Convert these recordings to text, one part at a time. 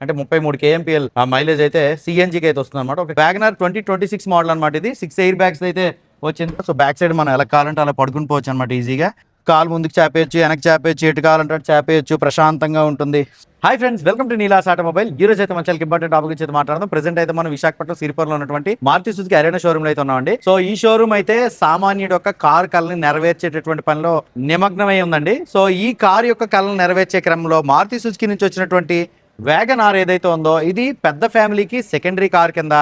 అంటే 33 KMPL mileage అయితే సిఎన్జికి అయితే వస్తుంది అనమాట. ఒక వ్యాగనర్ 2026 మోడల్ అనమాట. ఇది 6 ఎయిర్ బ్యాగ్స్ అయితే వచ్చింది. సో బ్యాక్ సైడ్ మనం ఎలా కావాలంటే అలా పడుకుని పోవచ్చు అనమాట ఈజీగా. కాలు ముందుకు చాపేయచ్చు, వెనక్కి చాపేయచ్చు, ఎటు కావాలంటే చాపేయచ్చు, ప్రశాంతంగా ఉంటుంది. Hi friends, welcome to Neela's automobile. ఈ రోజు అయితే మన చాలా ఇంపార్టెంట్ టాపిక్ గురించి మాట్లాడదాం. ప్రెసెంట్ అయితే మనం విశాఖపట్నం సిరిపురంలో ఉన్నటువంటి మారుతి సుజుకి అరేనా షోరూమ్ లో అయితే ఉన్నామండి. సో ఈ షోరూమ్ అయితే సామాన్యుడి యొక్క కార్ కళని నెరవేర్చేటటువంటి పనిలో నిమగ్నమై ఉందండి. సో ఈ కార్ యొక్క కళను నెరవేర్చే క్రమంలో మారుతి సుజుకి నుంచి వచ్చినటువంటి వ్యాగన్ ఆర్ ఏదైతే ఉందో ఇది పెద్ద ఫ్యామిలీకి సెకండరీ కార్ కింద,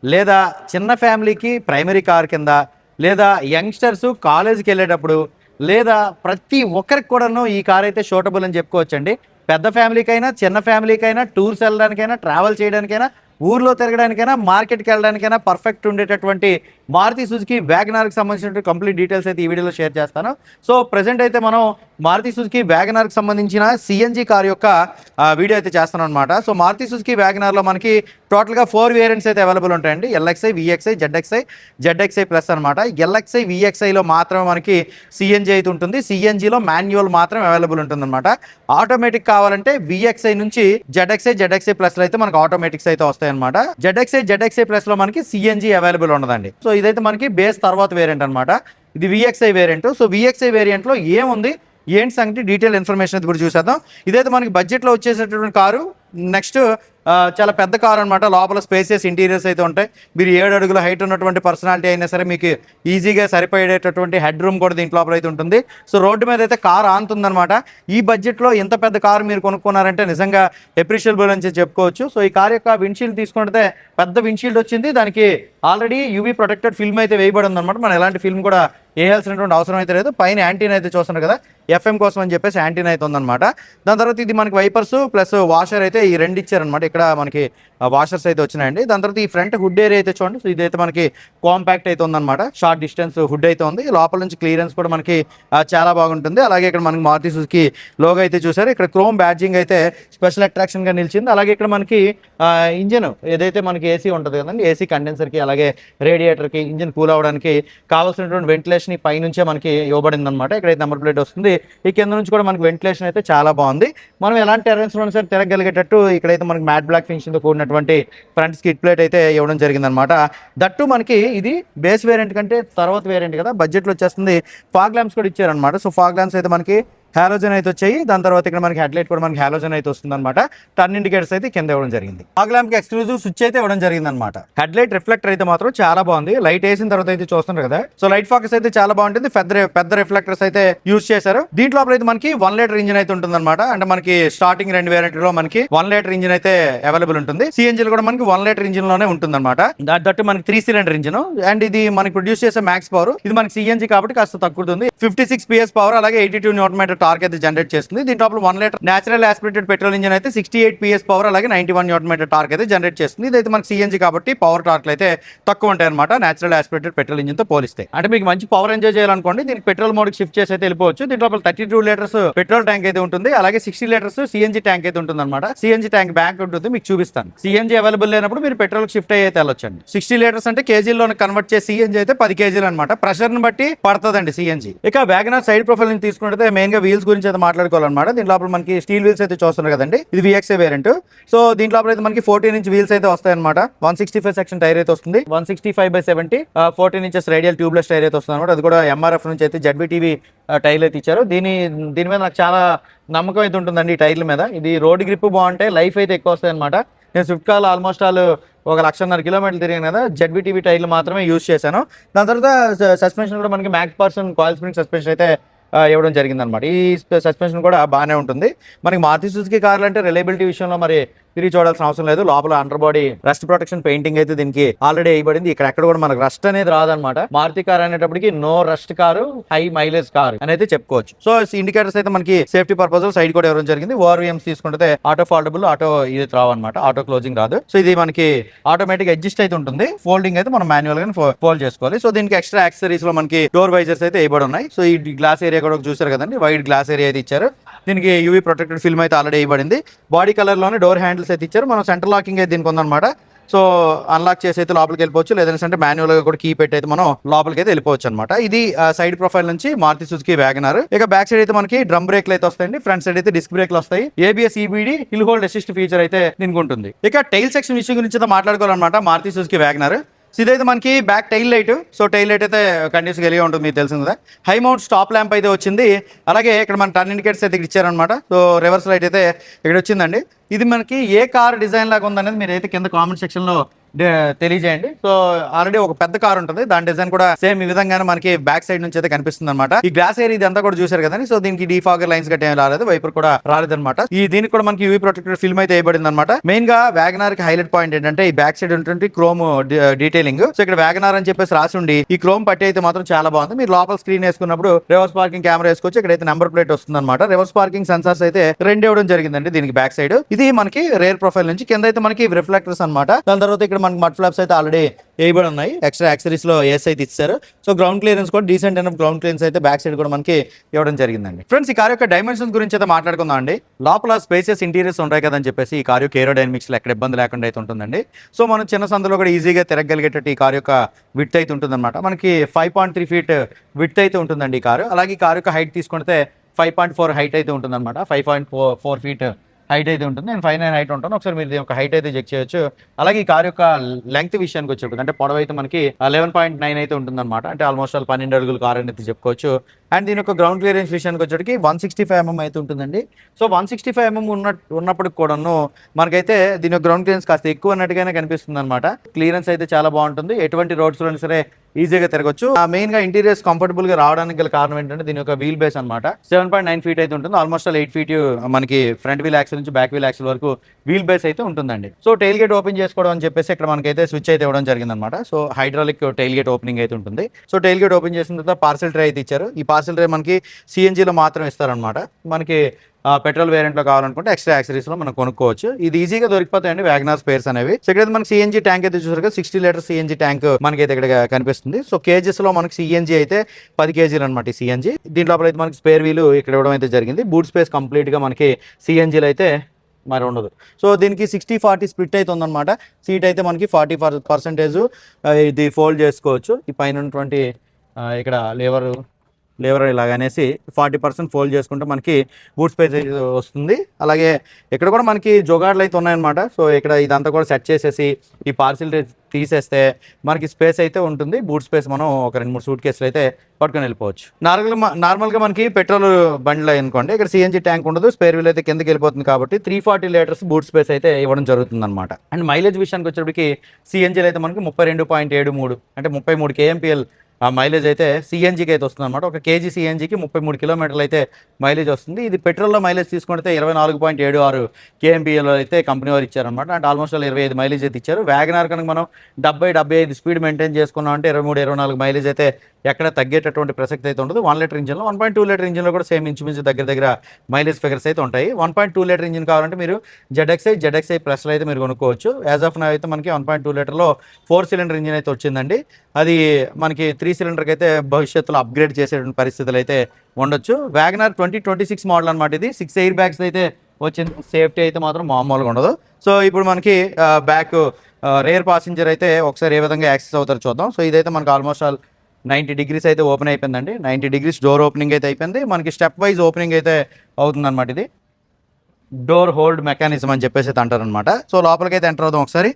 లేదా చిన్న ఫ్యామిలీకి ప్రైమరీ కార్ కింద, లేదా యంగ్స్టర్స్ కాలేజీకి వెళ్ళేటప్పుడు, లేదా ప్రతి ఒక్కరికి కూడాను ఈ కార్ అయితే షూటబుల్ అని చెప్పుకోవచ్చండి. పెద్ద ఫ్యామిలీకైనా, చిన్న ఫ్యామిలీకైనా, టూర్స్ వెళ్ళడానికైనా, ట్రావెల్ చేయడానికైనా, ఊర్లో తిరగడానికైనా, మార్కెట్కి వెళ్ళడానికైనా పర్ఫెక్ట్ ఉండేటటువంటి మారుతి సుజుకి వ్యాగనార్కి సంబంధించినటువంటి కంప్లీట్ డీటెయిల్స్ అయితే ఈ వీడియోలో షేర్ చేస్తాను. సో ప్రజెంట్ అయితే మనం మారుతి సుజుకి వ్యాగనార్కి సంబంధించిన సిఎన్జి కార్ యొక్క వీడియో అయితే చేస్తాను అనమాట. సో మారుతి సుజుకి వ్యాగనార్లో మనకి టోటల్గా 4 వేరియంట్స్ అయితే అవైలబుల్ ఉంటాయండి. ఎల్ఎక్స్ఐ, విఎక్స్ఐ, జెడ్ఎక్స్ఐ ప్లస్ అనమాట. ఎల్ఎక్స్ఐ, విఎక్స్ఐలో మాత్రమే మనకి సిఎన్జి అయితే ఉంటుంది. సిఎన్జిలో మాన్యువల్ మాత్రం అవైలబుల్ ఉంటుంది అనమాట. ఆటోమేటిక్ కావాలంటే విఎక్స్ఐ నుంచి జెడ్ఎక్స్ఐ ప్లస్లో అయితే మనకి ఆటోమేటిక్స్ అయితే వస్తాయి అనమాట. జెడ్ఎక్స్ఐ ప్లస్ లో మనకి సిఎన్జి అవైలబుల్ ఉండదండి. సో ఇదైతే మనకి బేస్ తర్వాత వేరియంట్ అనమాట. ఇది VXi variant. So VXi variant లో ఏముంది, ఏంటి సంగతి, డీటెయిల్ ఇన్ఫర్మేషన్ అయితే ఇప్పుడు చూసేద్దాం. ఇదైతే మనకి బడ్జెట్లో వచ్చేసేటటువంటి కారు. నెక్స్ట్ చాలా పెద్ద కారు అనమాట. లోపల స్పేసియస్ ఇంటీరియర్స్ అయితే ఉంటాయి. మీరు 7 అడుగుల హైట్ ఉన్నటువంటి పర్సనాలిటీ అయినా సరే మీకు ఈజీగా సరిపోయేటటువంటి హెడ్ రూమ్ కూడా దీంట్లో లోపల అయితే ఉంటుంది. సో రోడ్డు మీద అయితే కార్ ఆనుతుందన్నమాట. ఈ బడ్జెట్లో ఎంత పెద్ద కారు మీరు కొనుక్కున్నారంటే నిజంగా అప్రిషియబుల్ అని చెప్పుకోవచ్చు. సో ఈ కార్ యొక్క విండ్షీల్డ్ తీసుకుంటే పెద్ద విండ్షీల్డ్ వచ్చింది. దానికి ఆల్రెడీ యూవీ ప్రొటెక్టెడ్ ఫిల్మ్ అయితే వేయబడి ఉందన్నమాట. మనం ఎలాంటి ఫిల్మ్ కూడా వేయాల్సినటువంటి అవసరం అయితే లేదు. పైన యాంటీనా అయితే చూస్తున్నారు కదా, FM కోసం అని చెప్పేసి యాంటీనా అయితే ఉందన్నమాట. దాని తర్వాత ఇది మనకి వైపర్స్ ప్లస్ వాషర్ అయితే ఈ రెండు ఇచ్చారనమాట. ఇక్కడ మనకి వాషర్స్ అయితే వచ్చినాయండి. దాని తర్వాత ఈ ఫ్రంట్ హుడ్ ఏరియా అయితే చూడండి. సో ఇదైతే మనకి కాంపాక్ట్ అయితే ఉందన్నమాట. షార్ట్ డిస్టెన్స్ హుడ్ అయితే ఉంది. లోపల నుంచి క్లియరెన్స్ కూడా మనకి చాలా బాగుంటుంది. అలాగే ఇక్కడ మనకి మారుతి సుజుకి లోగో అయితే చూసారు. ఇక్కడ క్రోమ్ బ్యాడ్జింగ్ అయితే స్పెషల్ అట్రాక్షన్ గా నిలిచింది. అలాగే ఇక్కడ మనకి ఇంజిన్ ఏదైతే మనకి ఏసీ ఉంటుంది కదండి, ఏసీ కండెన్సర్కి అలాగే రేడియేటర్కి ఇంజిన్ కూల్ అవ్వడానికి కావాల్సినటువంటి వెంటిలేషన్ పైనుంచే మనకి ఇవ్వబడింది అనమాట. ఇక్కడైతే నెంబర్ ప్లేట్ వస్తుంది. ఈ కింద నుంచి కూడా మనకి వెంటిలేషన్ అయితే చాలా బాగుంది. మనం ఎలాంటి టెరెన్స్ లో సరే తిరగలిగేటట్టు ఇక్కడైతే మనకి మ్యాట్ బ్లాక్ ఫినిషింగ్ తో కూడినటువంటి ఫ్రంట్ స్కిడ్ ప్లేట్ అయితే ఇవ్వడం జరిగింది అనమాట. దట్టు మనకి ఇది బేస్ వేరియంట్ కంటే తర్వాత వేరియంట్ కదా, బడ్జెట్ లో వచ్చేస్తుంది. ఫాగ్ ల్యాంప్స్ కూడా ఇచ్చారనమాట. సో ఫాగ్ ల్యాంప్స్ అయితే మనకి హాలోజన్ అయితే వచ్చాయి. దాని తర్వాత ఇక్కడ మనకి హెడ్ లైట్ కూడా మనకి హాలోజన్ అయితే వస్తుంది అనమాట. టర్న్ ఇండికేటర్స్ అయితే కింద ఇవ్వడం జరిగింది. ఫాగ్ ల్యాంప్ కి ఎక్స్క్లూజివ్ స్విచ్ అయితే ఇవ్వడం జరిగింది అనమాట. హెడ్ లైట్ రిఫ్లెక్టర్ అయితే మాత్రం చాలా బాగుంది. లైట్ వేసిన తర్వాత అయితే చూస్తున్నారు కదా. సో లైట్ ఫోకస్ అయితే చాలా బాగుంటుంది. పెద్ద రిఫ్లెక్టర్స్ అయితే యూజ్ చేశారు. దీంట్లో అయితే మనకి 1 లీటర్ ఇంజిన్ అయితే ఉంటుంది అనమాట. అంటే మనకి స్టార్టింగ్ 2 వేరియంట్ లో మనకి 1 లీటర్ ఇంజిన్ అయితే అవైలబుల్ ఉంటుంది. సిఎన్జి కూడా మనకి 1 లీటర్ ఇంజిన్ లోనే ఉంటుంది అనమాట. దట్టు మనకి 3 సిలిండర్ ఇంజిన్. అండ్ ఇది మనకి ప్రొడ్యూస్ చేసే మ్యాక్స్ పవర్ ఇది మనకి సిఎన్జి కాబట్టి కాస్త తక్కువ ఉంటుంది. 56 PS పవర్ అలాగే 82 Nm టార్క్ అయితే జనరేట్ చేస్తుంది. దీంట్లో 1 litre natural aspirated petrol engine అయితే 68 PS పవర్ అలాగే 91 Nm టార్క్ అయితే జనరేట్ చేస్తుంది. ఇదైతే మనకి సిఎన్జి కాబట్టి పవర్ టార్క్ అయితే తక్కువ ఉంటాయి అనమాట నేచురల్ ఆస్పిరేటెడ్ పెట్రోల్ ఇంజిన్ తో పోలిస్తే. అంటే మీకు మంచి పవర్ ఎంజాయ్ చేయాలనుకోండి దీనికి పెట్రోల్ మోడ్ షిఫ్ట్ చేసి అయితే వెళ్ళిపోవచ్చు. దీంట్లో 32 లీటర్స్ పెట్రోల్ ట్యాంక్ అయితే ఉంటుంది. అలాగే 60 లీటర్స్ సిఎన్జి ట్యాంక్ అయితే ఉంటుంది అనమాట. సిఎన్జి ట్యాంక్ బ్యాంక్ ఉంటుంది, మీకు చూపిస్తాను. సిఎన్జి అవైలబుల్ లేనప్పుడు మీరు పెట్రోల్ షిఫ్ట్ అయితే వెళ్ళొచ్చండి. 60 లీటర్స్ అంటే కేజీలో కన్వర్ట్ చేసి సిఎన్జి అయితే 10 kg అనమాట. ప్రెషర్ ని బట్టి పడుతుందండి సిఎన్జి. ఇక వ్యాగనర్ సైడ్ ప్రొఫైల్ నుంచి తీసుకుంటే మెయిన్ గా వీల్స్ గురించి అయితే మాట్లాడుకోవాలన్నమాట. దీంట్లో మనకి స్టీల్ వీల్స్ అయితే చూస్తున్నారు కదండి. ఇది విఎక్స్ఐ వేరియంట్. సో దీంట్లో అయితే మనకి 14 ఇంచ్ వీల్స్ అయితే వస్తాయి అనమాట. 165 సెక్షన్ టైర్ అయితే వస్తుంది. 165/70 14 ఇంచెస్ రేడియల్ ట్యూబ్లెస్ టైర్ అయితే వస్తుంది అనమాట. అది కూడా MRF నుంచి అయితే ZBTV టైర్లు అయితే ఇచ్చారు. దీని మీద నాకు చాలా నమ్మకం అయితే ఉంటుందండి ఈ టైర్ల మీద. ఇది రోడ్ గ్రిప్ బాగుంటాయి, లైఫ్ అయితే ఎక్కువ వస్తాయి అనమాట. నేను స్విఫ్ట్ కార్ ఆల్మోస్ట్ 1,50,000 కిలోమీటర్లు తిరిగాను కదా, ZBTV టైర్లు మాత్రమే యూజ్ చేశాను. దాని తర్వాత సస్పెన్షన్ కూడా మనకి McPherson coil spring suspension అయితే ఇవ్వడం జరిగింది అనమాట. ఈ సస్పెన్షన్ కూడా బాగానే ఉంటుంది. మనకి మారుతి సుజుకి కార్లు అంటే రిలయబిలిటీ విషయంలో మరి తిరిగి చూడాల్సిన అవసరం లేదు. లోపల under body rust protection painting అయితే దీనికి ఆల్రెడీ వేయబడింది. ఇక్కడ ఎక్కడ కూడా మనకు రస్ట్ అనేది రాదనమాట. మారుతి కార్ అనేటప్పటికి no rust car, high mileage car అనేది చెప్పుకోవచ్చు. సో ఇండికేటర్స్ అయితే మనకి సేఫ్టీ పర్పస్ సైడ్ కూడా ఇవ్వడం జరిగింది. ORVMs తీసుకుంటే ఆటో ఫోల్డబుల్, ఆటో ఇది రావన్నమాట, ఆటో క్లోజింగ్ రాదు. సో ఇది మనకి ఆటోమేటిక్ అడ్జస్ట్ అయితే ఉంటుంది. ఫోల్డింగ్ అయితే మనం మాన్యువల్ గా ఫోల్డ్ చేసుకోవాలి. సో దీనికి ఎక్స్ట్రా యాక్సెసరీస్ లో మనకి డోర్ వైజర్స్ అయితే ఇవ్వబడి ఉన్నాయి. సో ఈ గ్లాస్ ఏరియా కూడా చూసారు కదండి, వైడ్ గ్లాస్ ఏరియా అయితే ఇచ్చారు. దీనికి యూవీ ప్రొటెక్టెడ్ ఫిల్మ్ అయితే ఆల్రెడీ ఇవ్వబడింది. బాడీ కలర్ లోనే డోర్ హ్యాండిల్స్ అయితే ఇచ్చారు. మనం సెంటర్ లాకింగ్ అయితే దీనికి ఉందన్నమాట. సో అన్లాక్ చేసి అయితే లోపలికి వెళ్ళిపోవచ్చు, లేదంటే మాన్యువల్ గా కూడా కీ పెట్టి అయితే మనం లోపలికి అయితే వెళ్ళిపోవచ్చు అనమాట. ఇది సైడ్ ప్రొఫైల్ నుంచి మారుతి సుజుకి వ్యాగనర్. ఇక బ్యాక్ సైడ్ అయితే మనకి డ్రమ్ బ్రేక్లు అయితే వస్తాయండి, ఫ్రంట్ సైడ్ అయితే డిస్క్ బ్రేక్లు వస్తాయి, ABS EBD hill hold assist feature అయితే దీనికి ఉంటుంది. ఇక టైల్ సెక్షన్ విషయం గురించి అయితే మాట్లాడుకోవాలన్నమాట మారుతి సుజుకి వ్యాగనర్. ఇదైతే మనకి back tail light. So tail light అయితే కంటిన్యూస్గా వెలిగే ఉంటుంది, మీకు తెలిసింది కదా. హై మౌంట్ స్టాప్ ల్యాంప్ అయితే వచ్చింది, అలాగే ఇక్కడ మన టర్న్ ఇండికేటర్స్ అయితే ఇచ్చారనమాట. సో రివర్స్ లైట్ అయితే ఇక్కడ వచ్చిందండి. ఇది మనకి ఏ కార్ డిజైన్ లాగా ఉందనేది మీరు అయితే కింద కామెంట్ సెక్షన్లో తెలియజేయండి. సో ఆల్రెడీ ఒక పెద్ద కార్ ఉంటుంది, దాని డిజైన్ కూడా సేమ్ ఈ విధంగానే మనకి బ్యాక్ సైడ్ నుంచి అయితే కనిపిస్తుంది అనమాట. ఈ గ్లాస్ ఏరియా ఇదంతా కూడా చూసారు కదండి. సో దీనికి డీఫాగర్ లైన్స్ గట్ట ఏం రాలేదు, వైపర్ కూడా రాలేదన్నమాట. దీనికి కూడా మనకి యూవీ ప్రొటెక్టర్ ఫిల్మ్ అయితే వేయబడింది అనమాట. మెయిన్ గా వ్యాగనార్ కి హైలైట్ పాయింట్ ఏంటంటే ఈ బ్యాక్ సైడ్ ఉంటుంది క్రోమ్ డీటెయిలింగ్. సో ఇక్కడ వ్యాగనార్ అని చెప్పేసి రాసి ఉండి ఈ క్రోమ్ పట్టి అయితే మాత్రం చాలా బాగుంది. మీరు లోపల స్క్రీన్ వేసుకున్నప్పుడు రివర్స్ పార్కింగ్ కెమెరా వేసుకోవచ్చు. ఇక్కడైతే నెంబర్ ప్లేట్ వస్తుంది అనమాట. రివర్స్ పార్కింగ్ సెన్సార్స్ అయితే 2 ఇవ్వడం జరిగిందండి దీనికి బ్యాక్ సైడ్. ఇది మనకి రేర్ ప్రొఫైల్ నుంచి కింద అయితే మనకి రిఫ్లెక్టర్స్ అనమాట. దాని తర్వాత ఇక్కడ మనకి మడ్ ఫ్లాప్స్ అయితే ఆల్రెడీ వేయబడి ఉన్నాయి, ఎక్స్ట్రా యాక్సరీస్ లో ఏస్ అయితే ఇచ్చారు. సో గ్రౌండ్ క్లియరెన్స్ కూడా డీసెంట్ అయిన గ్రౌండ్ క్లియరెన్స్ అయితే బ్యాక్ సైడ్ కూడా మనకి ఇవ్వడం జరిగిందండి. ఫ్రెండ్స్ ఈ కార్ యొక్క డైమెన్షన్స్ గురించి అయితే మాట్లాడుకుందాం అండి. లోపల స్పేసెస్ ఇంటీరియర్స్ ఉంటాయి కదని చెప్పేసి ఈ కార్ యొక్క ఏరోడైనమిక్స్ లో ఎక్కడ ఇబ్బంది లేకుండా అయితే ఉంటుందండి. సో మనం చిన్న సందులో కూడా ఈజీగా తిరగలిగేటట్టు ఈ కార్ యొక్క విడ్త్ అయితే ఉంటుందన్నమాట. మనకి 5.3 ఫీట్ విడ్త్ అయితే ఉంటుందండి ఈ కారు. అలాగే ఈ కార్ యొక్క హైట్ తీసుకుంటే 5.4 హైట్ అయితే ఉంటుందన్నమాట. 5.4 ఫీట్ హైట్ అయితే ఉంటుంది. నేను 5'9" హైట్ ఉంటాను. ఒకసారి మీరు యొక్క హైట్ అయితే చెక్ చేయొచ్చు. అలాగే ఈ కార్ యొక్క లెంగ్త్ విషయానికి వచ్చేప్పుడు అంటే పొడవు అయితే మనకి 11.9 అయితే ఉంటుంది అనమాట. అంటే ఆల్మోస్ట్ 12 అడుగులు కార్ అనేది చెప్పుకోవచ్చు. అండ్ దీని యొక్క గ్రౌండ్ క్లియరెన్స్ విషయానికి వచ్చేటికి 165 mm అయితే ఉంటుందండి. సో 165 mm ఉన్నప్పటికి కూడాను మనకైతే దీని యొక్క గ్రౌండ్ క్లియరెన్స్ కాస్త ఎక్కువ అన్నట్టుగానే కనిపిస్తుంది అనమాట. క్లియరెన్స్ అయితే చాలా బాగుంటుంది, ఎటువంటి రోడ్స్ లోనే సరే ఈజీగా తిరగొచ్చు. మెయిన్ గా ఇంటీరియర్స్ కంఫర్టబుల్ గా రావడానికి గల కారణం ఏంటంటే దీని యొక్క వీల్ బేస్ అనమాట. 7.9 ఫీట్ అయితే ఉంటుంది. ఆల్మోస్ట్ 8 ఫీట్ మనకి ఫ్రంట్ వీల్ యాక్సిల్ నుంచి బ్యాక్ వీల్ యాక్సిల్ వరకు వీల్ బేస్ అయితే ఉంటుందండి. సో టైల్ గేట్ ఓపెన్ చేసుకోవడం అని చెప్పేసి ఇక్కడ మనకైతే స్విచ్ అయితే ఇవ్వడం జరిగింది అనమాట. So hydraulic tile gate opening అయితే ఉంటుంది. సో టైల్ గేట్ ఓపెన్ చేసిన తర్వాత పార్సల్ ట్రే అయితే ఇచ్చారు. ఈ పార్సల్ ట్రే మనకి CNGలో మాత్రం ఇస్తారనమాట. మనకి పెట్రోల్ వేరియంట్లో కావాలనుకుంటే ఎక్స్ట్రా యాక్సరీస్ లో మనం కొనుక్కోవచ్చు. ఇది ఈజీగా దొరికిపోతాయండి వ్యాగనార్ స్పేర్స్ అనేవి. సో ఇక్కడ మనకి CNG ట్యాంక్ అయితే చూసారు కదా, 60 లీటర్ CNG ట్యాంక్ మనకైతే ఇక్కడ కనిపిస్తుంది. సో కేజెస్ లో మనకి CNG అయితే 10 kg అనమాట. ఈ CNG దీంట్లో అయితే మనకి స్పేర్ వీలు ఇక్కడ ఇవ్వడం అయితే జరిగింది. బూట్ స్పేస్ కంప్లీట్ గా మనకి CNGలో అయితే మరి ఉండదు. సో దీనికి 60-40 స్ప్లిట్ అయితే ఉందన్నమాట. సీట్ అయితే మనకి 40% ఇది ఫోల్డ్ చేసుకోవచ్చు. ఈ పైన ఉన్నటువంటి ఇక్కడ లేవర్ ఇలాగనేసి 40% ఫోల్డ్ చేసుకుంటే మనకి బూట్ స్పేస్ వస్తుంది. అలాగే ఇక్కడ కూడా మనకి జోగాడ్లు అయితే ఉన్నాయన్నమాట. సో ఇక్కడ ఇదంతా కూడా సెట్ చేసేసి ఈ పార్సిల్ తీసేస్తే మనకి స్పేస్ అయితే ఉంటుంది. బూట్ స్పేస్ మనం ఒక 2-3 సూట్ కేసులు అయితే పట్టుకొని వెళ్ళిపోవచ్చు. నార్మల్గా మనకి పెట్రోల్ బండ్లు అనుకోండి, ఇక్కడ CNG ట్యాంక్ ఉండదు, స్పేర్ వీల్ అయితే కిందకి వెళ్ళిపోతుంది కాబట్టి 340 లీటర్స్ బూట్ స్పేస్ అయితే ఇవ్వడం జరుగుతుంది అనమాట. అండ్ మైలేజ్ విషయానికి వచ్చేప్పటికి CNGలో అయితే మనకి 32.73 అంటే 33 kmpl మైలేజ్ అయితే CNGకి అయితే వస్తుంది అనమాట. ఒక కేజీ CNGకి 33 కిలోమీటర్లు అయితే మైలేజ్ వస్తుంది. ఇది పెట్రోల్లో మైలేజ్ తీసుకుంటే 24.76 kmpl అయితే కంపెనీ వారు ఇచ్చారనమాట. అంటే ఆల్మోస్ట్ 25 మైలేజ్ అయితే ఇచ్చారు. వ్యాగనార్ కనుక మనం 70-75 స్పీడ్ మెయింటైన్ చేసుకున్నాం అంటే 23-24 మైలేజ్ అయితే ఎక్కడ తగ్గేటటువంటి ప్రసక్తి అయితే ఉండదు. 1 లీటర్ ఇంజిన్లో 1.2 లీటర్ ఇంజిన్లో కూడా సేమ్ ఇంచుమించు దగ్గర మైలేజ్ ఫిగర్స్ అయితే ఉంటాయి. 1.2 లీటర్ ఇంజిన్ కావాలంటే మీరు ZXi ప్లస్లో అయితే మీరు కొనుక్కోవచ్చు. యాజ్ ఆఫ్ నౌ అయితే మనకి 1.2 లీటర్లో 4 సిలిండర్ ఇంజిన్ అయితే వచ్చిందండి. అది మనకి 3 సిలిండర్కి అయితే భవిష్యత్తులో అప్గ్రేడ్ చేసేటువంటి పరిస్థితులు అయితే ఉండొచ్చు. వ్యాగనార్ 2026 మోడల్ అనమాట. ఇది 6 ఎయిర్ బ్యాగ్స్ అయితే వచ్చింది. సేఫ్టీ అయితే మాత్రం మామూలుగా ఉండదు. సో ఇప్పుడు మనకి బ్యాక్ రేర్ పాసింజర్ అయితే ఒకసారి ఏ విధంగా యాక్సెస్ అవుతారో చూద్దాం. సో ఇదైతే మనకి ఆల్మోస్ట్ 90 degrees అయితే ఓపెన్ అయిపోయిందండి. 90 degrees డోర్ ఓపెనింగ్ అయితే అయిపోయింది. మనకి స్టెప్ వైజ్ ఓపెనింగ్ అయితే అవుతుంది అనమాట. ఇది డోర్ హోల్డ్ మెకానిజం అని చెప్పేసి అయితే అంటారనమాట. సో లోపలికి అయితే ఎంటర్ అవుదాం ఒకసారి.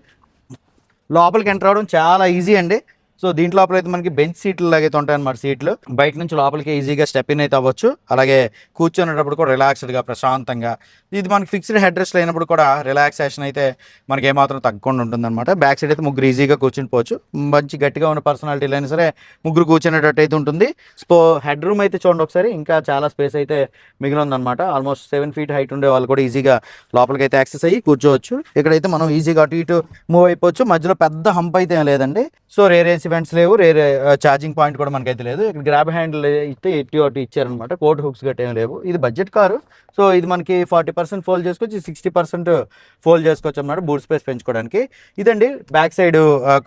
లోపలికి ఎంటర్ అవడం చాలా ఈజీ అండి. సో దీంట్లో అయితే మనకి బెంచ్ సీట్లు లాగైతే ఉంటాయి అన్నమాట. సీట్లు బయట నుంచి లోపలికి ఈజీగా స్టెప్ ఇన్ అయితే అవ్వచ్చు. అలాగే కూర్చునేటప్పుడు కూడా రిలాక్స్డ్గా ప్రశాంతంగా, ఇది మనకి ఫిక్స్డ్ హెడ్ రెస్ట్ అయినప్పుడు కూడా రిలాక్సేషన్ అయితే మనకి ఏమాత్రం తగ్గకుండా ఉంటుందన్నమాట. బ్యాక్ సైడ్ అయితే ముగ్గురు ఈజీగా కూర్చుని పోవచ్చు. మంచి గట్టిగా ఉన్న పర్సనాలిటీలు అయినా సరే ముగ్గురు కూర్చునేటట్టు అయితే ఉంటుంది. సో హెడ్ రూమ్ అయితే చూడండి ఒకసారి, ఇంకా చాలా స్పేస్ అయితే మిగిలి ఉందన్నమాట. ఆల్మోస్ట్ 7 feet హైట్ ఉండే వాళ్ళు కూడా ఈజీగా లోపలికి అయితే యాక్సెస్ అయ్యి కూర్చోవచ్చు. ఇక్కడైతే మనం ఈజీగా అటు ఇటు మూవ్ అయిపోవచ్చు. మధ్యలో పెద్ద హంప్ అయితే లేదండి. సో రేర్ ఈవెంట్స్ లేవు, రేర్ ఛార్జింగ్ పాయింట్ కూడా మనకైతే లేదు. ఇక్కడ గ్రాబ్ హ్యాండిల్ అయితే ఇటు అటు ఇచ్చారనమాట. కోట్ హుక్స్ గట్ట ఏం లేవు. ఇది బడ్జెట్ కారు. సో ఇది మనకి 40% ఫోల్డ్ చేసుకోవచ్చు, 60% ఫోల్డ్ చేసుకోవచ్చు అన్నమాట బూట్ స్పేస్ పెంచుకోవడానికి. ఇదండి బ్యాక్ సైడ్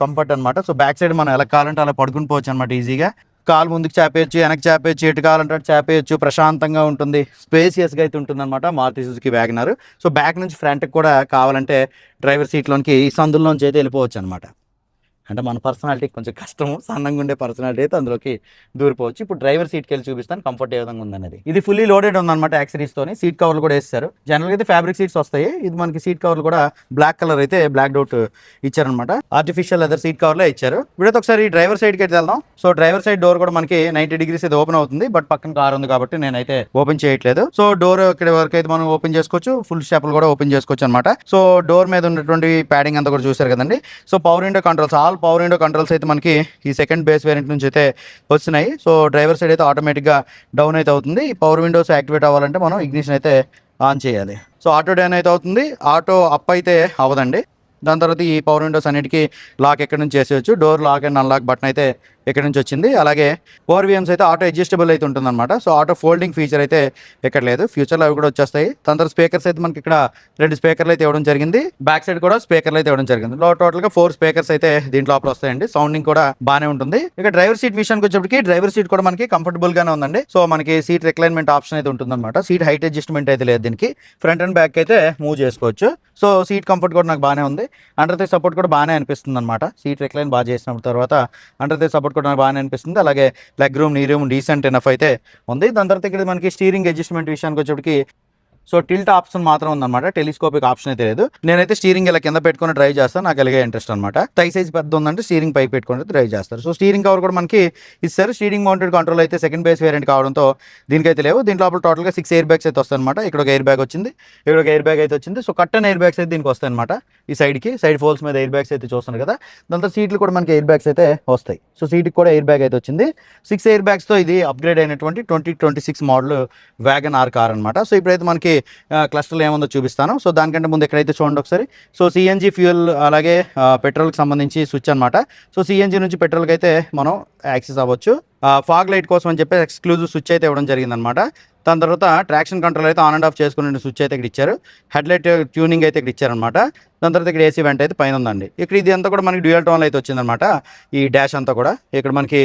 కంఫర్ట్ అనమాట. సో బ్యాక్ సైడ్ మనం ఎలా కావాలంటే అలా పడుకుని పోవచ్చు అనమాట ఈజీగా. కాలు ముందుకు చాపేయచ్చు, వెనక్కి చాపేయచ్చు, ఎటు కావాలంటే అటు చాపేయచ్చు, ప్రశాంతంగా ఉంటుంది, స్పేసియస్గా అయితే ఉంటుంది అనమాట Maruti Suzuki WagonR. So back నుంచి ఫ్రంట్కి కూడా కావాలంటే డ్రైవర్ సీట్లోనికి ఈ సందుల్లోంచి అయితే వెళ్ళిపోవచ్చు అనమాట. అంటే మన పర్సనాలిటీ కొంచెం కష్టము, సన్నంగా ఉండే పర్సనాలిటీ అయితే అందులోకి దూరిపోవచ్చు. ఇప్పుడు డ్రైవర్ సీట్కి వెళ్ళి చూపిస్తాను కంఫర్ట్ ఏ విధంగా ఉందనేది. ఇది ఫుల్లీ లోడెడ్ ఉందన్నమాట యాక్సరీస్తోని. సీట్ కవర్లు కూడా వేస్తారు. జనరల్గా అయితే ఫ్యాబ్రిక్ సీట్స్ వస్తాయి, ఇది మనకి సీట్ కవర్లు కూడా బ్లాక్ కలర్ అయితే బ్లాక్ డౌట్ ఇచ్చారనమాట, ఆర్టిఫిషియల్ లెదర్ సీట్ కవర్లే ఇచ్చారు. ఇప్పుడైతే ఒకసారి డ్రైవర్ సైడ్కి అయితే వెళ్దాం. సో డ్రైవర్ సైడ్ డోర్ కూడా మనకి 90 degrees అయితే ఓపెన్ అవుతుంది, బట్ పక్కన కార్ ఉంది కాబట్టి నేనైతే ఓపెన్ చేయట్లేదు. సో డోర్ ఇక్కడ వరకు అయితే మనం ఓపెన్ చేసుకోవచ్చు, ఫుల్ స్టెప్లు కూడా ఓపెన్ చేసుకోవచ్చు అనమాట. సో డోర్ మీద ఉన్నటువంటి ప్యాడింగ్ అంతా కూడా చూసారు కదండి. So power window controls, all power window controls అయితే మనకి ఈ సెకండ్ బేస్ వేరియంట్ నుంచి అయితే వస్తున్నాయి. సో డ్రైవర్ సైడ్ అయితే ఆటోమేటిక్గా డౌన్ అయితే అవుతుంది. ఈ పవర్ విండోస్ యాక్టివేట్ అవ్వాలంటే మనం ఇగ్నిషన్ అయితే ఆన్ చేయాలి. సో ఆటో డౌన్ అయితే అవుతుంది, ఆటో అప్ అయితే అవ్వదండి. దాని తర్వాత ఈ పవర్ విండోస్ అన్నిటికీ లాక్ ఎక్కడి నుంచి చేసేయచ్చు. Door lock and unlock button అయితే ఎక్కడి నుంచి వచ్చింది. అలాగే ఓఆర్వీఎమ్స్ అయితే ఆటో అడ్జస్టబుల్ అయితే ఉంటుందన్నమాట. సో ఆటో ఫోల్డింగ్ ఫీచర్ అయితే ఎక్కడ లేదు, ఫ్యూచర్లో అవి కూడా వచ్చేస్తాయి. దాని తర్వాత స్పీకర్స్ అయితే మనకి ఇక్కడ 2 స్పీకర్లు అయితే ఇవ్వడం జరిగింది, బ్యాక్ సైడ్ కూడా స్పీకర్లు అయితే ఇవ్వడం జరిగింది. టోటల్గా 4 స్పీకర్స్ అయితే దీంట్లో లోపల వస్తాయండి. సౌండింగ్ కూడా బాగానే ఉంటుంది. ఇక డ్రైవర్ సీట్ విషయానికి వచ్చేప్పటికి డ్రైవర్ సీట్ కూడా మనకి కంఫర్టబుల్ గానే ఉందండి. సో మనకి సీట్ రిక్లైన్మెంట్ ఆప్షన్ అయితే ఉంటుందన్నమాట. సీట్ హైట్ అడ్జస్ట్మెంట్ అయితే లేదు దీనికి, ఫ్రంట్ అండ్ బ్యాక్ అయితే మూవ్ చేసుకోవచ్చు. సో సీట్ కంఫర్ట్ కూడా నాకు బాగానే ఉంది. అండర్ థై సపోర్ట్ కూడా బాగానే అనిపిస్తుంది అనమాట. సీట్ రిక్లైన్ బాగా చేసినప్పుడు తర్వాత అండర్ థై సపోర్ట్ కూడా నాకు బాగానే అనిపిస్తుంది. అలాగే లెగ్ రూమ్, నీ రూమ్ డీసెంట్ ఎనఫ్ అయితే ఉంది. దాని తర్వాత ఇక్కడ మనకి స్టీరింగ్ అడ్జస్ట్మెంట్ విషయానికి వచ్చేప్పటికి సో టిల్ట్ ఆప్షన్ మాత్రం ఉందన్నమాట, టెలిస్కోపిక్ ఆప్షన్ అయితే లేదు. నేనైతే స్టీరింగ్ ఇలా కింద పెట్టుకుని డ్రైవ్ చేస్తాను, నాకు అలాగే ఇంట్రెస్ట్ అనమాట. థై సైజ్ పెద్ద ఉందంటే స్టీరింగ్ పై పెట్టుకుని డ్రైవ్ చేస్తారు. సో స్టీరింగ్ కవర్ కూడా మనకి ఇస్తారు. స్టీరింగ్ మౌంటెడ్ కంట్రోల్ అయితే సెకండ్ బేస్ వేరియంట్ కావడంతో దీనికైతే లేవు. దీంట్లో టోటల్గా 6 ఎయిర్ బ్యాగ్స్ అయితే వస్తాయి అనమాట. ఇక్కడ ఒక ఎయిర్ బ్యాగ్ వచ్చింది, ఇక్కడ ఒక ఎయిర్ బ్యాగ్ అయితే వచ్చింది. So cut and air bags అయితే దీనికి వస్తాయి అనమాట. ఈ సైడ్కి సైడ్ ఫోల్స్ మీద ఎయిర్ బ్యాగ్స్ అయితే చూస్తున్నారు కదా. దాంతో సీట్లు కూడా మనకి ఎయిర్ బ్యాగ్స్ అయితే వస్తాయి. సో సీట్కి కూడా ఎయిర్ బ్యాగ్ అయితే వచ్చింది. 6 ఎయిర్ బ్యాగ్స్తో ఇది అప్గ్రేడ్ అయినటువంటి 2026 మోడల్ వ్యాగన్ ఆర్ కార్ అనమాట. సో ఇప్పుడైతే మనకి క్లస్టర్ ఏముందో చూపిస్తాను. సో దానికంటే ముందు ఎక్కడైతే చూడండి ఒకసారి. సో సిఎన్జి ఫ్యూయల్ అలాగే పెట్రోల్కి సంబంధించి స్విచ్ అనమాట. సో సిఎన్జి నుంచి పెట్రోల్కి అయితే మనం యాక్సెస్ అవ్వచ్చు. ఫాగ్ లైట్ కోసం అని చెప్పి ఎక్స్క్లూజివ్ స్విచ్ అయితే ఇవ్వడం జరిగిందనమాట. దాని తర్వాత ట్రాక్షన్ కంట్రోల్ అయితే ఆన్ అండ్ ఆఫ్ చేసుకునే స్విచ్ అయితే ఇక్కడ ఇచ్చారు. హెడ్లైట్ ట్యూనింగ్ అయితే ఇక్కడ ఇచ్చారనమాట. దాని తర్వాత ఇక్కడ ఏసీ వెంట్ అయితే పైన ఉందండి. ఇక్కడ ఇది అంతా కూడా మనకి డ్యూయల్ టోన్లో అయితే వచ్చిందనమాట. ఈ డాష్ అంతా కూడా ఇక్కడ మనకి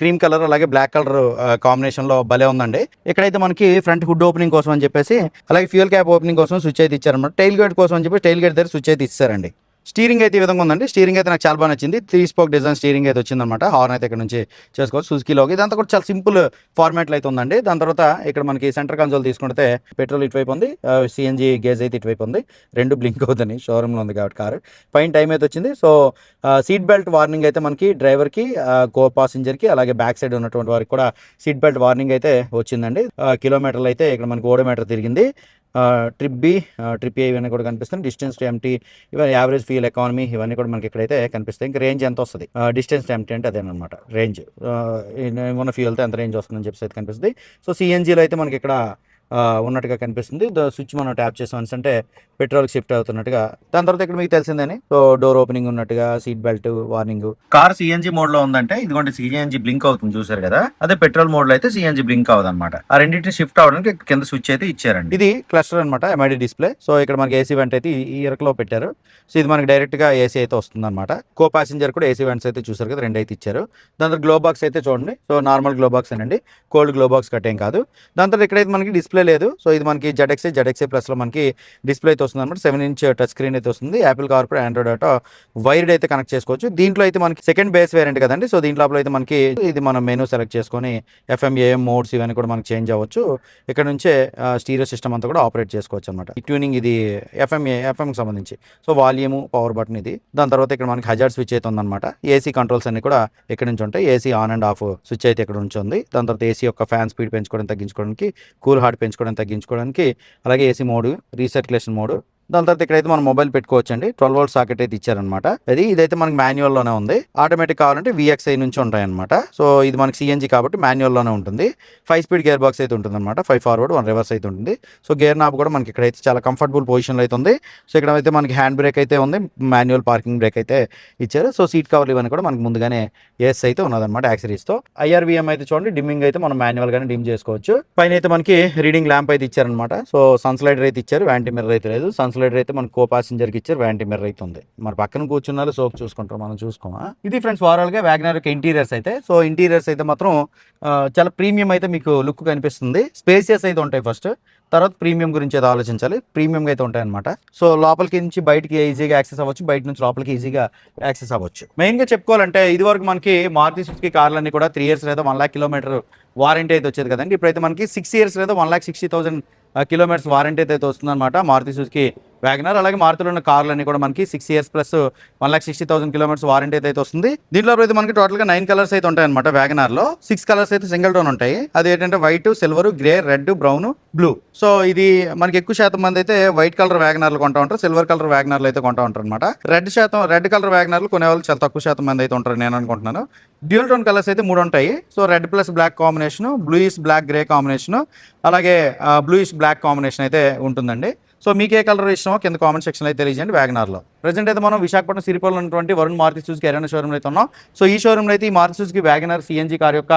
క్రీమ్ కలర్ అలాగే బ్లాక్ కలర్ కాంబినేషన్లో భలే ఉందండి. ఇక్కడైతే మనకి ఫ్రంట్ హుడ్ ఓపెనింగ్ కోసం అని చెప్పేసి అలాగే ఫ్యూయల్ క్యాప్ ఓపెనింగ్ కోసం స్విచ్ అయితే ఇచ్చారనమాట. టైల్ గేట్ కోసం అని చెప్పి టైల్ గేట్ దగ్గర స్విచ్ అయితే ఇచ్చారండి. స్టీరింగ్ అయితే ఈ విధంగా ఉందండి. స్టీరింగ్ అయితే నాకు చాలా బాగా నచ్చింది. 3 స్పోక్ డిజైన్ స్టీరింగ్ అయితే వచ్చిందనమాట. హార్న్ అయితే ఇక్కడ నుంచి చేసుకోవచ్చు సుజుకిలోకి. ఇదంతా కూడా చాలా సింపుల్ ఫార్మాట్లో అయితే ఉందండి. దాని తర్వాత ఇక్కడ మనకి సెంటర్ కన్సోల్ తీసుకుంటే పెట్రోల్ ఇటువైపు ఉంది, సిఎన్జి గేజ్ అయితే ఇటువైపు ఉంది. 2 బ్లింక్ అవుతుంది, షోరూమ్లో ఉంది కాబట్టి కారు. పైన టైం అయితే వచ్చింది. సో సీట్ బెల్ట్ వార్నింగ్ అయితే మనకి డ్రైవర్కి, కో పాసింజర్కి అలాగే బ్యాక్ సైడ్ ఉన్నటువంటి వారికి కూడా సీట్ బెల్ట్ వార్నింగ్ అయితే వచ్చిందండి. కిలోమీటర్లు అయితే ఇక్కడ మనకి ఓడోమీటర్ తిరిగింది. ట్రిప్ బి, ట్రిప్ ఏ ఇవన్నీ కూడా కనిపిస్తుంది. డిస్టెన్స్ టు ఎంటీ, ఇవన్నీ యావరేజ్ ఫ్యూయల్ ఎకానమీ ఇవన్నీ కూడా మనకి ఇక్కడైతే కనిపిస్తాయి. ఇంకా రేంజ్ ఎంత వస్తుంది, డిస్టెన్స్ టు ఎంటీ అంటే అదేనమాట రేంజ్, ఉన్న ఫ్యూయల్తో ఎంత రేంజ్ వస్తుందని చెప్పేసి అయితే కనిపిస్తుంది. సో సిఎన్జీలో అయితే మనకి ఇక్కడ ఉన్నట్టుగా కనిపిస్తుంది. స్విచ్ మనం ట్యాప్ చేసామని అంటే పెట్రోల్కి షిఫ్ట్ అవుతున్నట్టుగా. దాని తర్వాత ఇక్కడ మీకు తెలిసిందని సో డోర్ ఓపెనింగ్ ఉన్నట్టుగా, seat belt warning. Car CNG mode లో ఉందంటే ఇదిగోండి సిఎన్జి బ్లింక్ అవుతుంది చూసారు కదా. అదే పెట్రోల్ మోడ్ లో అయితే సిఎన్జి బ్లింక్ అవ్వదు అనమాట. ఆ రెండింటిని షిఫ్ట్ అవడానికి కింద స్విచ్ అయితే ఇచ్చారండి. ఇది క్లస్టర్ అనమాట, ఎంఐడి డిస్ప్లే. సో ఇక్కడ మనకి ఏసీ వెంట్ అయితే ఈ ఇయర్లో పెట్టారు. సో ఇది మనకి డైరెక్ట్ గా ఏసీ అయితే వస్తుంది అనమాట. కో ప్యాసింజర్ కూడా ఏసీ వెంట్స్ అయితే చూసారు కదా, 2 అయితే ఇచ్చారు. దాని తర్వాత గ్లో బాక్స్ అయితే చూడండి. సో నార్మల్ గ్లో బాక్స్ అండి, కోల్డ్ గ్లో బాక్స్ కట్టేం కాదు. దాని తర్వాత ఇక్కడైతే మనకి డిస్ప్లే లేదు. సో ఇది మనకి జెడ్ఎక్సే ప్లస్ లో మనకి డిస్ప్లే అయితే వస్తుంది అనమాట. 7-inch టచ్ స్క్రీన్ అయితే వస్తుంది. Apple CarPlay, Android auto, wired అయితే కనెక్ట్ చేసుకోవచ్చు. దీంట్లో అయితే మనకి సెకండ్ బేస్ వేరియంట్ కదండి. సో దీంట్లో అయితే మనకి ఇది మనం మెనూ సెలెక్ట్ చేసుకొని FM, AM మోడ్స్ ఇవన్నీ కూడా మనకి చేంజ్ అవ్వచ్చు. ఇక్కడ నుంచే స్టీరియో సిస్టమ్ అంతా కూడా ఆపరేట్ చేసుకోవచ్చు అనమాట. ఈ ట్యూనింగ్ ఇది FM కి సంబంధించి. సో వాల్యూమ్, పవర్ బటన్ ఇది. దాని తర్వాత ఇక్కడ మనకి హజార్డ్ స్విచ్ అయితే ఉందన్నమాట. ఏసీ కంట్రోల్స్ అన్ని కూడా ఇక్కడ నుంచి ఉంటాయి. AC on and off switch అయితే ఇక్కడ నుంచి ఉంది. దాని తర్వాత ఏసీ యొక్క ఫ్యాన్ స్పీడ్ పెంచుకోవడం తగ్గించుకోవడానికి, కూల్ హార్ట్ పెంచుకోవడం తగ్గించుకోవడానికి, అలాగే ఏసీ మోడ్, రీసర్క్యులేషన్ మోడ్. దాని తర్వాత ఇక్కడైతే మనం మొబైల్ పెట్టుకోవచ్చు అండి. 12 volt సాకెట్ అయితే ఇచ్చారనమాట. ఇదైతే మనకి మాన్యువల్ లోనే ఉంది. ఆటోమేటిక్ కావాలంటే VXI నుంచి ఉంటాయి అనమాట. సో ఇది మనకి సిఎన్జి కాబట్టి మాన్యువల్ లోనే ఉంటుంది. 5 స్పీడ్ గేర్ బాక్స్ అయితే ఉంటుంది అనమాట. 5 ఫార్వర్డ్ 1 రివర్స్ అయితే ఉంటుంది. సో గేర్ నాబ్ కూడా మనకి ఇక్కడైతే చాలా కంఫర్టబుల్ పొజిషన్లో అయితే ఉంది. సో ఇక్కడ అయితే మనకి హ్యాండ్ బ్రేక్ అయితే ఉంది, మాన్యువల్ పార్కింగ్ బ్రేక్ అయితే ఇచ్చారు. సో సీట్ కవర్లు ఇవన్నీ కూడా మనకి ముందుగానే ఏస్ అయితే ఉన్నదన్నమాట యాక్సరీస్తో. IRVM అయితే చూడండి, డిమ్మింగ్ అయితే మనం మాన్యువల్ గానే డిమ్ చేసుకోవచ్చు. పైన అయితే మనకి రీడింగ్ ల్యాంప్ అయితే ఇచ్చారనమాట. సో సన్ స్లైడర్ అయితే ఇచ్చారు, యాంటీ మిర్రర్ అయితే లేదు. సన్ ట్రాన్స్లేటర్ అయితే మనకు కో ప్యాసింజర్కి ఇచ్చారు, వ్యాంటీ మిర్రర్ అయితే ఉంది. మరి పక్కన కూర్చున్నారు సోక్ చూసుకుంటారు, మనం చూసుకోమా. ఇది ఫ్రెండ్స్ ఓవరాల్గా వ్యాగనర్ యొక్క ఇంటీరియర్స్ అయితే. సో ఇంటీరియర్స్ అయితే మాత్రం చాలా ప్రీమియం అయితే మీకు లుక్ కనిపిస్తుంది. స్పేసియస్ అయితే ఉంటాయి ఫస్ట్, తర్వాత ప్రీమియం గురించి అయితే ఆలోచించాలి. ప్రీమియంగా అయితే ఉంటాయి అనమాట. సో లోపలికి నుంచి బయటికి ఈజీగా యాక్సెస్ అవ్వచ్చు, బయట నుంచి లోపలికి ఈజీగా యాక్సెస్ అవ్వచ్చు. మెయిన్గా చెప్పుకోవాలంటే ఇది వరకు మనకి మారుతి సుజుకి కార్లన్నీ కూడా 3 years లేదా 1 lakh కిలోమీటర్ వారంటీ అయితే వచ్చేది కదండి. ఇప్పుడైతే మనకి 6 years లేదా 1,60,000 కిలోమీటర్స్ వారంటీ అయితే వస్తుందన్నమాట మారుతి సుజుకి వ్యాగనర్. అలాగే మారుతిలో ఉన్న కార్లన్నీ కూడా మనకి 6 years ప్లస్ 1,60,000 కిలోమీటర్స్ వారంటీ అయితే వస్తుంది. దీంట్లో అయితే మనకి టోటల్గా 9 కలర్స్ అయితే ఉంటాయి అనమాట. వ్యాగనార్లో 6 కలర్స్ అయితే సింగిల్ టోన్ ఉంటాయి. అది ఏంటంటే white, silver, grey, red, brown, blue. So ఇది మనకి ఎక్కువ శాతం మంది అయితే వైట్ కలర్ వ్యాగనార్లు కొంటా ఉంటారు, సిల్వర్ కలర్ వ్యాగనార్లు అయితే కొంటా ఉంటారు అనమాట. రెడ్ కలర్ వ్యాగనార్లు కొనే వాళ్ళు చాలా తక్కువ శాతం మంది అయితే ఉంటారు నేను అనుకుంటున్నాను. డ్యూల్ టోన్ కలర్స్ అయితే 3 ఉంటాయి. So red plus black combination, bluish black grey combination, అలాగే బ్లూయిష్ బ్లాక్ కాంబినేషన్ అయితే ఉంటుందండి. సో మీకు ఏ కలర్ ఇష్టమో కింద కామెంట్ సెక్షన్లో అయితే తెలియజేయండి. వ్యాగనార్లో ప్రెజెంట్ అయితే మనం విశాఖపట్నం సిరిపల్లిలో ఉన్నటువంటి వరుణ్ మారుతి సుజుకి ఎరైనా షోరూమ్లో అయితే ఉన్నాం. సో ఈ షోరూమ్లో అయితే ఈ Maruti Suzuki WagonR CNG car యొక్క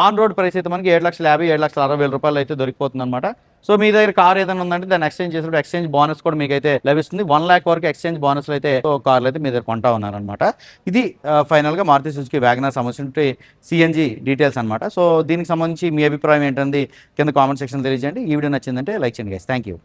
ఆన్ రోడ్ ప్రైస్ అయితే మనకి 7,50,000 7,60,000 రూపాయలు అయితే దొరికిపోతుంది అనమాట. సో మీ దగ్గర కార్ ఏదైనా ఉందంటే దాన్ని ఎక్స్చేంజ్ చేసినప్పుడు ఎక్స్చేంజ్ బోనస్ కూడా మీకు అయితే లభిస్తుంది. 1 lakh వరకు ఎక్స్చేంజ్ బోనస్లు అయితే కార్లు అయితే మీ దగ్గర కొంటా ఉన్నారనమాట. ఇది ఫైనల్గా మారుతి సుజుకి వ్యాగనర్ సంబంధించిన సిఎన్జీ డీటెయిల్స్ అనమాట. సో దీనికి సంబంధించి మీ అభిప్రాయం ఏంటంది కింద కామెంట్ సెక్షన్ తెలియజేయండి. ఈ వీడియో నచ్చిందంటే లైక్ చేయండి గైస్. Thank you.